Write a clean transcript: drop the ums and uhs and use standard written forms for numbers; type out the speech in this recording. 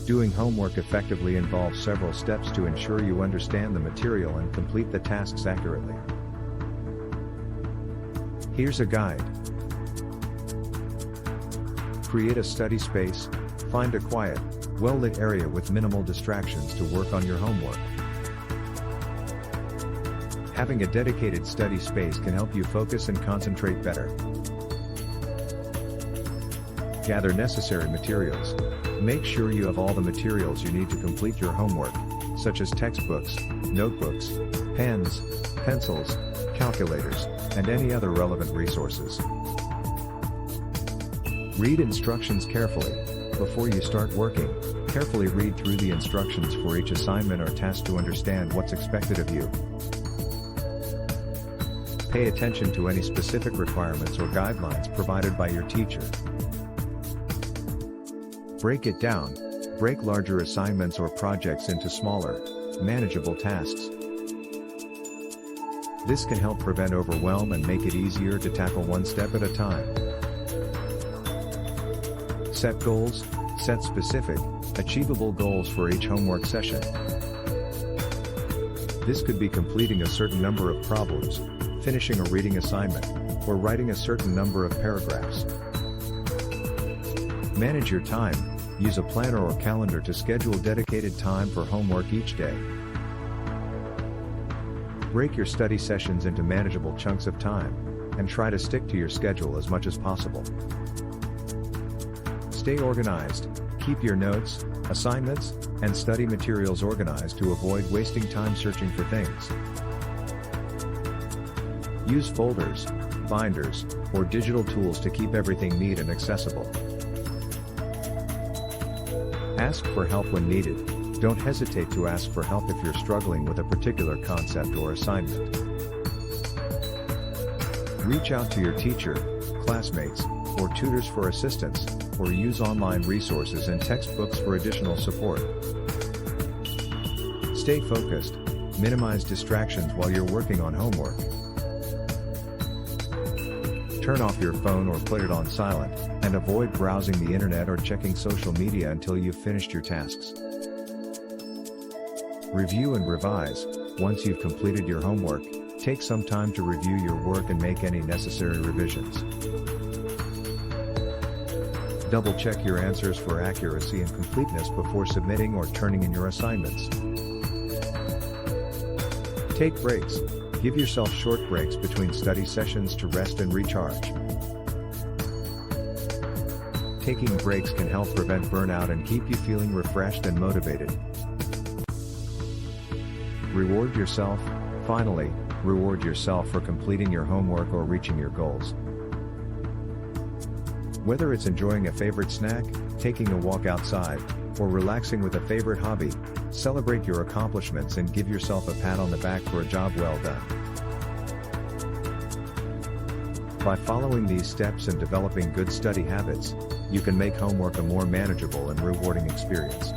Doing homework effectively involves several steps to ensure you understand the material and complete the tasks accurately. Here's a guide. Create a study space. Find a quiet, well-lit area with minimal distractions to work on your homework. Having a dedicated study space can help you focus and concentrate better. Gather necessary materials. Make sure you have all the materials you need to complete your homework, such as textbooks, notebooks, pens, pencils, calculators, and any other relevant resources. Read instructions carefully. Before you start working, carefully read through the instructions for each assignment or task to understand what's expected of you. Pay attention to any specific requirements or guidelines provided by your teacher. Break it down. Break larger assignments or projects into smaller, manageable tasks. This can help prevent overwhelm and make it easier to tackle one step at a time. Set goals. Set specific, achievable goals for each homework session. This could be completing a certain number of problems, finishing a reading assignment, or writing a certain number of paragraphs. Manage your time. Use a planner or calendar to schedule dedicated time for homework each day. Break your study sessions into manageable chunks of time, and try to stick to your schedule as much as possible. Stay organized. Keep your notes, assignments, and study materials organized to avoid wasting time searching for things. Use folders, binders, or digital tools to keep everything neat and accessible. Ask for help when needed. Don't hesitate to ask for help if you're struggling with a particular concept or assignment. Reach out to your teacher, classmates, or tutors for assistance, or use online resources and textbooks for additional support. Stay focused. Minimize distractions while you're working on homework. Turn off your phone or put it on silent, and avoid browsing the internet or checking social media until you've finished your tasks. Review and revise. Once you've completed your homework, take some time to review your work and make any necessary revisions. Double-check your answers for accuracy and completeness before submitting or turning in your assignments. Take breaks. Give yourself short breaks between study sessions to rest and recharge. Taking breaks can help prevent burnout and keep you feeling refreshed and motivated. Reward yourself. Finally, reward yourself for completing your homework or reaching your goals. Whether it's enjoying a favorite snack, taking a walk outside, or relaxing with a favorite hobby, celebrate your accomplishments and give yourself a pat on the back for a job well done. By following these steps and developing good study habits, you can make homework a more manageable and rewarding experience.